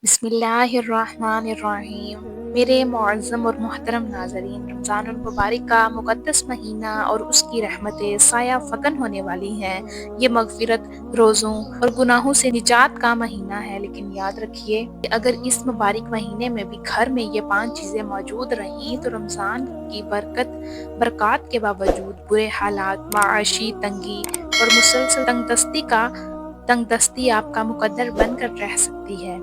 بسم اللہ الرحمن الرحیم۔ میرے معظم اور محترم ناظرین، رمضان المبارک کا مقدس مہینہ اور اس کی رحمتیں سایہ فکن ہونے والی ہیں۔ یہ مغفرت، روزوں اور گناہوں سے نجات کا مہینہ ہے، لیکن یاد رکھیے کہ اگر اس مبارک مہینے میں بھی گھر میں یہ 5 چیزیں موجود رہیں تو رمضان کی برکات کے باوجود برے حالات، معاشی تنگی اور مسلسل تنگ دستی آپ کا مقدر بن کر رہ سکتی ہے۔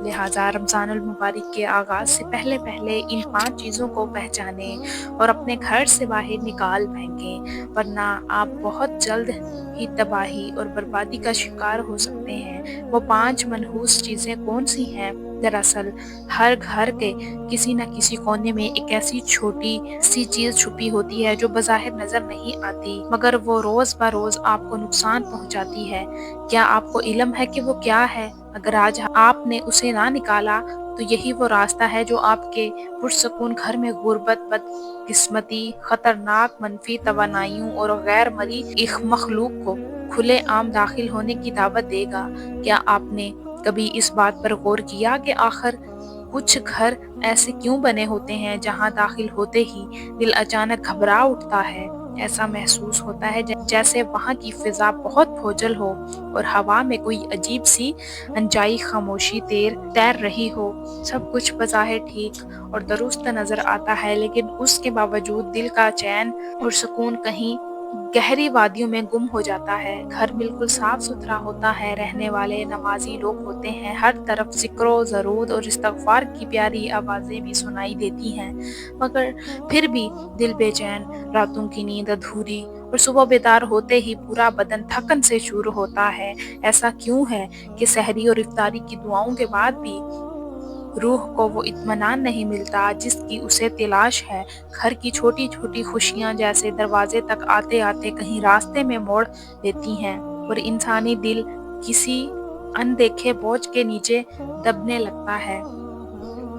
لہٰذا رمضان المبارک کے آغاز سے پہلے ان 5 چیزوں کو پہچانیں اور اپنے گھر سے باہر نکال پھینکیں، ورنہ آپ بہت جلد ہی تباہی اور بربادی کا شکار ہو سکتے ہیں۔ وہ 5 منحوس چیزیں کون سی ہیں؟ دراصل ہر گھر کے کسی نہ کسی کونے میں ایک ایسی چھوٹی سی چیز چھپی ہوتی ہے جو بظاہر نظر نہیں آتی، مگر وہ روز بروز آپ کو نقصان پہنچاتی ہے۔ کیا آپ کو علم ہے کہ وہ کیا ہے؟ اگر آج آپ نے اسے نہ نکالا تو یہی وہ راستہ ہے جو آپ کے پرسکون گھر میں غربت، بد قسمتی، خطرناک منفی توانائیوں اور غیر مرئی ایک مخلوق کو کھلے عام داخل ہونے کی دعوت دے گا۔ کیا آپ نے کبھی اس بات پر غور کیا کہ آخر کچھ گھر ایسے کیوں بنے ہوتے ہیں جہاں داخل ہوتے ہی دل اچانک گھبرا اٹھتا ہے؟ ایسا محسوس ہوتا ہے جیسے وہاں کی فضا بہت بھوجل ہو اور ہوا میں کوئی عجیب سی انجائی خاموشی تیر رہی ہو۔ سب کچھ بظاہر ٹھیک اور درست نظر آتا ہے، لیکن اس کے باوجود دل کا چین اور سکون کہیں گہری وادیوں میں گم ہو جاتا ہے۔ گھر بالکل صاف ستھرا ہوتا ہے، رہنے والے نمازی لوگ ہوتے ہیں، ہر طرف ذکر و درود اور استغفار کی پیاری آوازیں بھی سنائی دیتی ہیں، مگر پھر بھی دل بے چین، راتوں کی نیند ادھوری اور صبح بیدار ہوتے ہی پورا بدن تھکن سے چور ہوتا ہے۔ ایسا کیوں ہے کہ سحری اور افطاری کی دعاؤں کے بعد بھی روح کو وہ اطمینان نہیں ملتا جس کی اسے تلاش ہے؟ گھر کی چھوٹی چھوٹی خوشیاں جیسے دروازے تک آتے آتے کہیں راستے میں موڑ لیتی ہیں اور انسانی دل کسی اندیکھے بوجھ کے نیچے دبنے لگتا ہے۔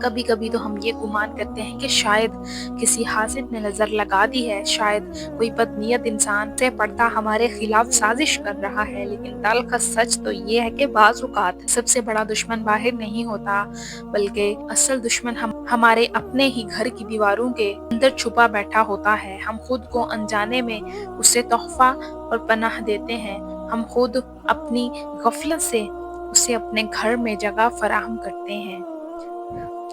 کبھی کبھی تو ہم یہ گمان کرتے ہیں کہ شاید کسی حاسد نے نظر لگا دی ہے، شاید کوئی بدنیت انسان سے پردہ ہمارے خلاف سازش کر رہا ہے، لیکن تلخ سچ تو یہ ہے کہ بعض اوقات سب سے بڑا دشمن باہر نہیں ہوتا، بلکہ اصل دشمن ہمارے اپنے ہی گھر کی دیواروں کے اندر چھپا بیٹھا ہوتا ہے۔ ہم خود کو انجانے میں اسے تحفہ اور پناہ دیتے ہیں، ہم خود اپنی غفلت سے اسے اپنے گھر میں جگہ فراہم کرتے ہیں۔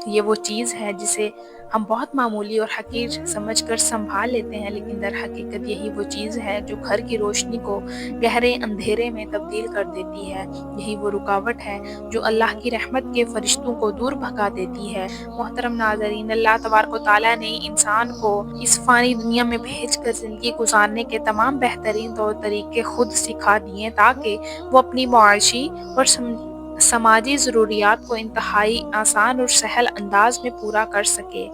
یہ وہ چیز ہے جسے ہم بہت معمولی اور حقیر سمجھ کر سنبھال لیتے ہیں، لیکن در حقیقت یہی وہ چیز ہے جو گھر کی روشنی کو گہرے اندھیرے میں تبدیل کر دیتی ہے۔ یہی وہ رکاوٹ ہے جو اللہ کی رحمت کے فرشتوں کو دور بھگا دیتی ہے۔ محترم ناظرین، اللہ تبارک و تعالیٰ نے انسان کو اس فانی دنیا میں بھیج کر زندگی گزارنے کے تمام بہترین طور طریقے خود سکھا دیے تاکہ وہ اپنی معاشی اور سماجی ضروریات کو انتہائی آسان اور سہل انداز میں پورا کر سکے۔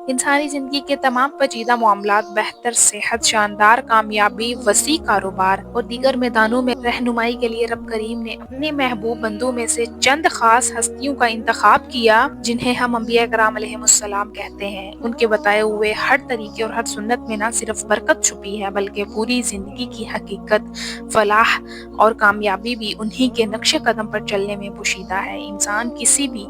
انسانی زندگی کے تمام پیچیدہ معاملات، بہتر صحت، شاندار کامیابی، وسیع کاروبار اور دیگر میدانوں میں رہنمائی کے لیے رب کریم نے اپنے محبوب بندوں میں سے چند خاص ہستیوں کا انتخاب کیا جنہیں ہم انبیاء کرام علیہم السلام کہتے ہیں۔ ان کے بتائے ہوئے ہر طریقے اور ہر سنت میں نہ صرف برکت چھپی ہے بلکہ پوری زندگی کی حقیقت، فلاح اور کامیابی بھی انہی کے نقش قدم پر چلنے میں پوشیدہ ہے۔ انسان کسی بھی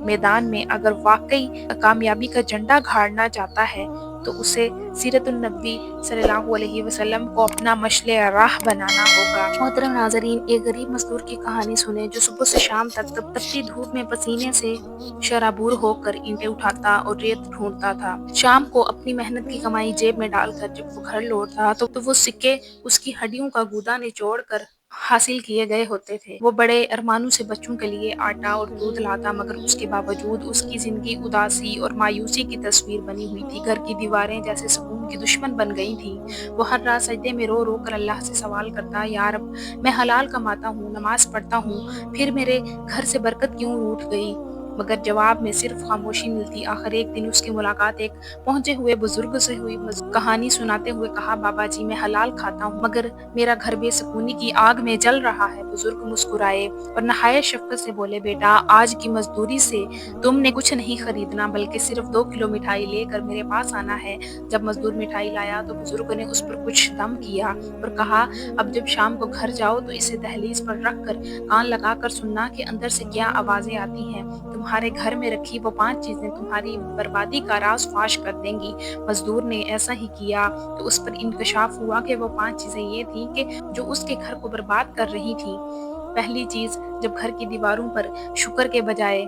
میدان میں اگر واقعی کامیابی کا جھنڈا گاڑنا چاہتا ہے تو اسے سیرت النبی صلی اللہ علیہ وسلم کو اپنا مشعل راہ بنانا ہوگا۔ محترم ناظرین، ایک غریب مزدور کی کہانی سنیں جو صبح سے شام تک تپتی دھوپ میں پسینے سے شرابور ہو کر اینٹیں اٹھاتا اور ریت ڈھونڈتا تھا۔ شام کو اپنی محنت کی کمائی جیب میں ڈال کر جب وہ گھر لوٹتا تو وہ سکے اس کی ہڈیوں کا گودا نچوڑ کر حاصل کیے گئے ہوتے تھے۔ وہ بڑے ارمانوں سے بچوں کے لیے آٹا اور دودھ لاتا، مگر اس کے باوجود اس کی زندگی اداسی اور مایوسی کی تصویر بنی ہوئی تھی۔ گھر کی دیواریں جیسے سکون کی دشمن بن گئی تھیں۔ وہ ہر رات سجدے میں رو رو کر اللہ سے سوال کرتا، یا رب، میں حلال کماتا ہوں، نماز پڑھتا ہوں، پھر میرے گھر سے برکت کیوں روٹھ گئی؟ مگر جواب میں صرف خاموشی ملتی۔ آخر ایک دن اس کی ملاقات ایک پہنچے ہوئے بزرگ سے ہوئی۔ کہانی سناتے ہوئے کہا، بابا جی، میں حلال کھاتا ہوں مگر میرا گھر بے سکونی کی آگ میں جل رہا ہے۔ بزرگ مسکرائے اور نہایت شفقت سے بولے، بیٹا، آج کی مزدوری سے تم نے کچھ نہیں خریدنا بلکہ صرف 2 کلو مٹھائی لے کر میرے پاس آنا ہے۔ جب مزدور مٹھائی لایا تو بزرگ نے اس پر کچھ دم کیا اور کہا، اب جب شام کو گھر جاؤ تو اسے دہلیز پر رکھ کر کان لگا کر سننا کہ اندر سے کیا آوازیں آتی ہیں۔ تم تمہارے گھر میں رکھی وہ 5 چیزیں تمہاری بربادی کا راز فاش کر دیں گی۔ مزدور نے ایسا ہی کیا تو اس پر انکشاف ہوا کہ وہ 5 چیزیں یہ تھیں کہ جو اس کے گھر کو برباد کر رہی تھیں۔ پہلی چیز، جب گھر کی دیواروں پر شکر کے بجائے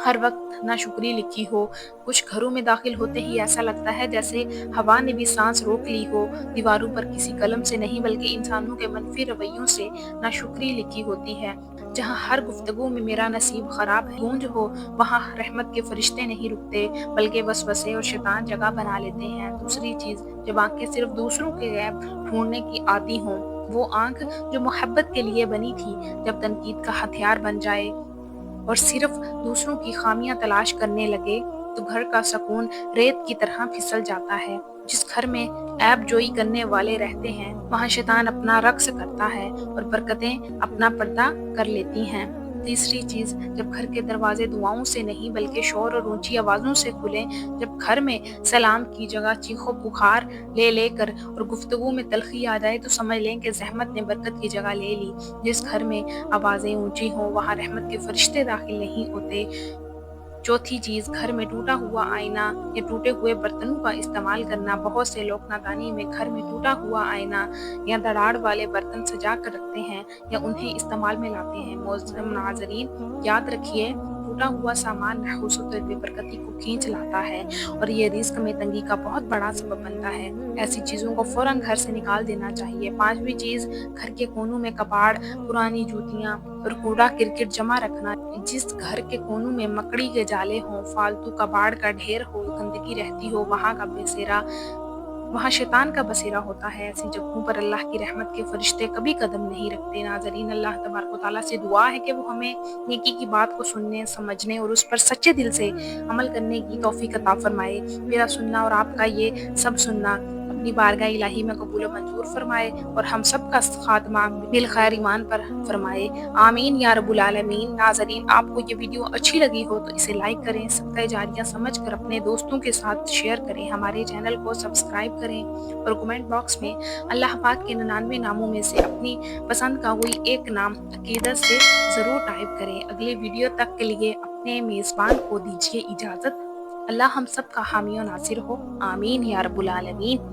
ہر وقت ناشکری لکھی ہو۔ کچھ گھروں میں داخل ہوتے ہی ایسا لگتا ہے جیسے ہوا نے بھی سانس روک لی ہو۔ دیواروں پر کسی قلم سے نہیں بلکہ انسانوں کے منفی رویوں سے ناشکری لکھی ہوتی ہے۔ جہاں ہر گفتگو میں میرا نصیب خراب ہے گونج ہو، وہاں رحمت کے فرشتے نہیں رکتے بلکہ وسوسے اور شیطان جگہ بنا لیتے ہیں۔ دوسری چیز، جب آنکھیں صرف دوسروں کے عیب ڈھونڈنے کی عادی ہوں، وہ آنکھ جو محبت کے لیے بنی تھی جب تنقید کا ہتھیار بن جائے اور صرف دوسروں کی خامیاں تلاش کرنے لگے تو گھر کا سکون ریت کی طرح پھسل جاتا ہے۔ جس گھر میں عیب جوئی کرنے والے رہتے ہیں وہاں شیطان اپنا رقص کرتا ہے اور برکتیں اپنا پردہ کر لیتی ہیں۔ تیسری چیز، جب گھر کے دروازے دعاؤں سے نہیں بلکہ شور اور اونچی آوازوں سے کھلیں، جب گھر میں سلام کی جگہ چیخو پکار لے کر اور گفتگو میں تلخی آ جائے تو سمجھ لیں کہ زحمت نے برکت کی جگہ لے لی۔ جس گھر میں آوازیں اونچی ہوں وہاں رحمت کے فرشتے داخل نہیں ہوتے۔ چوتھی چیز، گھر میں ٹوٹا ہوا آئینہ یا ٹوٹے ہوئے برتنوں کا استعمال کرنا۔ بہت سے لوگ نادانی میں گھر میں ٹوٹا ہوا آئینہ یا دراڑ والے برتن سجا کر رکھتے ہیں یا انہیں استعمال میں لاتے ہیں۔ معزز ناظرین، یاد رکھیے، ٹوٹا ہوا سامان نحوست اور بے برکتی کو کھینچ لاتا ہے اور یہ رزق میں تنگی کا بہت بڑا سبب بنتا ہے۔ ایسی چیزوں کو فوراً گھر سے نکال دینا چاہیے۔ پانچویں چیز، گھر کے کونوں میں کپاڑ، پرانی جوتیاں اور کوڑا کرکٹ جمع رکھنا۔ جس گھر کے کونوں میں مکڑی کے جالے ہوں، فالتو کباڑ کا ڈھیر ہو، گندگی رہتی ہو، وہاں شیطان کا بسیرا ہوتا ہے۔ ایسی جگہوں پر اللہ کی رحمت کے فرشتے کبھی قدم نہیں رکھتے۔ ناظرین، اللہ تبارک و تعالیٰ سے دعا ہے کہ وہ ہمیں نیکی کی بات کو سننے، سمجھنے اور اس پر سچے دل سے عمل کرنے کی توفیق عطا فرمائے۔ میرا سننا اور آپ کا یہ سب سننا اپنی بارگاہ الہی میں قبول و منظور فرمائے اور ہم سب کا خاتمہ بالخیر ایمان پر فرمائے۔ آمین یا رب العالمین۔ ناظرین، آپ کو یہ ویڈیو اچھی لگی ہو تو اسے لائک کریں، صدقہ جاریہ سمجھ کر اپنے دوستوں کے ساتھ شیئر کریں، ہمارے چینل کو سبسکرائب کریں اور کمنٹ باکس میں اللہ پاک کے 99 ناموں میں سے اپنی پسند کا کوئی ایک نام عقیدت سے ضرور ٹائپ کریں۔ اگلے ویڈیو تک کے لیے اپنے میزبان کو دیجیے اجازت۔ اللہ ہم سب کا حامی و ناصر ہو۔ آمین یا رب العالمین۔